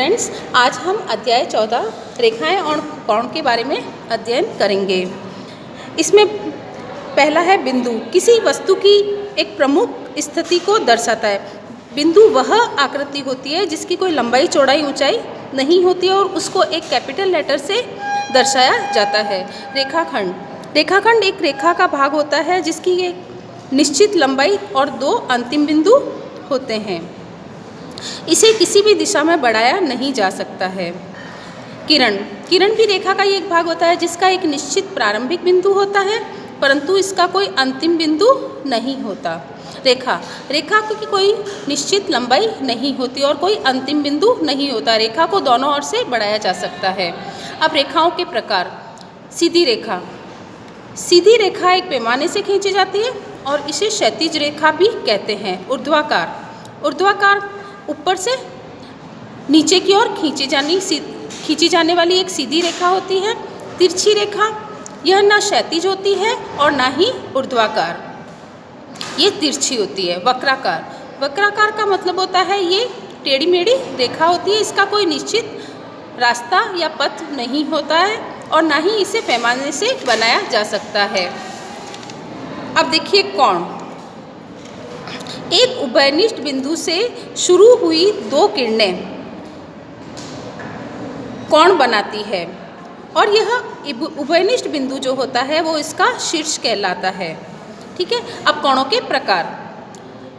Friends, आज हम अध्याय 14 रेखाएं और कोण के बारे में अध्ययन करेंगे। इसमें पहला है बिंदु। किसी वस्तु की एक प्रमुख स्थिति को दर्शाता है। बिंदु वह आकृति होती है जिसकी कोई लंबाई चौड़ाई ऊंचाई नहीं होती है और उसको एक कैपिटल लेटर से दर्शाया जाता है। रेखाखंड। रेखाखंड एक रेखा का भाग होता है जिसकी एक निश्चित लंबाई और दो अंतिम बिंदु होते हैं। इसे किसी भी दिशा में बढ़ाया नहीं जा सकता है। किरण। किरण भी रेखा का एक भाग होता है जिसका एक निश्चित प्रारंभिक बिंदु होता है परंतु इसका कोई अंतिम बिंदु नहीं होता। रेखा। रेखा की कोई निश्चित लंबाई नहीं होती और कोई अंतिम बिंदु नहीं होता। रेखा को दोनों ओर से बढ़ाया जा सकता है। अब रेखाओं के प्रकार। सीधी रेखा। सीधी रेखा एक पैमाने से खींची जाती है और इसे क्षैतिज रेखा भी कहते हैं। ऊर्ध्वाकार। ऊर्ध्वाकार ऊपर से नीचे की ओर खींची जाने वाली एक सीधी रेखा होती है। तिरछी रेखा। यह ना क्षैतिज होती है और ना ही ऊर्ध्वाकार, ये तिरछी होती है। वक्राकार। वक्राकार का मतलब होता है ये टेढ़ी मेढ़ी रेखा होती है। इसका कोई निश्चित रास्ता या पथ नहीं होता है और ना ही इसे पैमाने से बनाया जा सकता है। अब देखिए कोण। एक उभयनिष्ठ बिंदु से शुरू हुई दो किरणें कोण बनाती है और यह उभयनिष्ठ बिंदु जो होता है वो इसका शीर्ष कहलाता है। ठीक है। अब कोणों के प्रकार।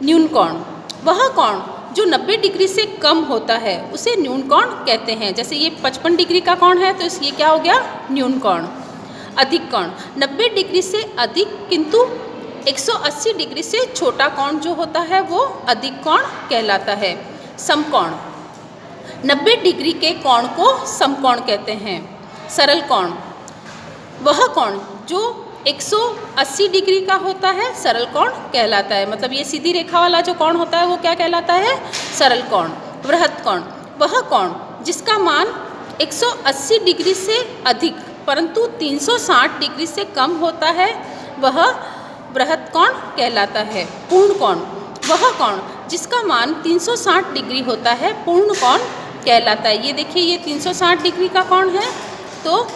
न्यून कोण। वह कोण जो 90 डिग्री से कम होता है उसे न्यून कोण कहते हैं। जैसे ये 55 डिग्री का कोण है तो ये क्या हो गया, न्यून कोण। अधिक कोण। 90 डिग्री से अधिक किंतु 180 डिग्री से छोटा कोण जो होता है वो अधिक कोण कहलाता है। समकोण। 90 डिग्री के कोण को समकोण कहते हैं। सरल कोण। वह कोण जो 180 डिग्री का होता है सरल कोण कहलाता है। मतलब ये सीधी रेखा वाला जो कोण होता है वो क्या कहलाता है, सरल कोण। वृहत कोण। वह कोण जिसका मान 180 डिग्री से अधिक परंतु 360 डिग्री से कम होता है वह वृहत कोण कहलाता है। पूर्ण कोण। वह कोण जिसका मान 360 डिग्री होता है पूर्ण कोण कहलाता है। ये देखिए ये 360 डिग्री का कोण है तो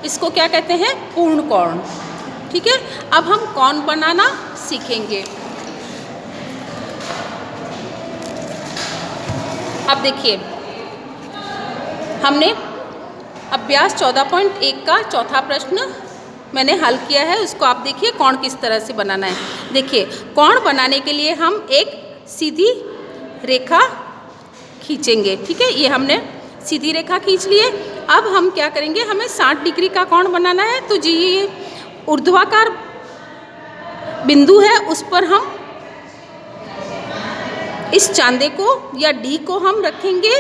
इसको क्या कहते हैं, पूर्ण कोण। ठीक है। अब हम कोण बनाना सीखेंगे। अब देखिए हमने अभ्यास 14.1 का चौथा प्रश्न मैंने हल किया है, उसको आप देखिए कोण किस तरह से बनाना है। देखिए कोण बनाने के लिए हम एक सीधी रेखा खींचेंगे। ठीक है। ये हमने सीधी रेखा खींच लिए। अब हम क्या करेंगे, हमें 60 डिग्री का कोण बनाना है तो जी ये ऊर्ध्वाकार बिंदु है उस पर हम इस चांदे को या डी को हम रखेंगे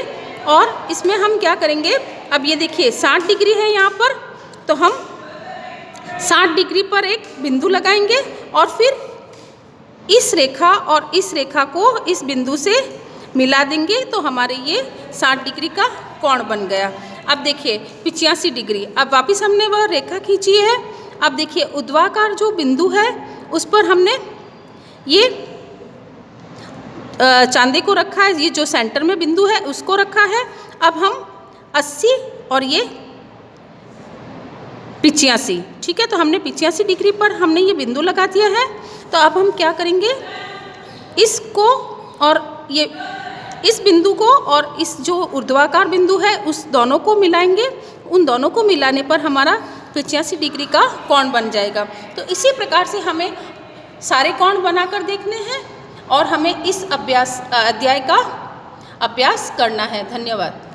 और इसमें हम क्या करेंगे, अब ये देखिए 60 डिग्री है यहाँ पर तो हम 60 डिग्री पर एक बिंदु लगाएंगे और फिर इस रेखा और इस रेखा को इस बिंदु से मिला देंगे तो हमारे ये 60 डिग्री का कोण बन गया। अब देखिए 85 डिग्री। अब वापस हमने वह रेखा खींची है। अब देखिए ऊर्ध्वाकार जो बिंदु है उस पर हमने ये चांदे को रखा है, ये जो सेंटर में बिंदु है उसको रखा है। अब हम 80 और ये 85। ठीक है। तो हमने 85 डिग्री पर हमने ये बिंदु लगा दिया है। तो अब हम क्या करेंगे, इसको और ये इस बिंदु को और इस जो ऊर्ध्वाकार बिंदु है उस दोनों को मिलाएंगे। उन दोनों को मिलाने पर हमारा 85 डिग्री का कोण बन जाएगा। तो इसी प्रकार से हमें सारे कोण बनाकर देखने हैं और हमें इस अध्याय का अभ्यास करना है। धन्यवाद।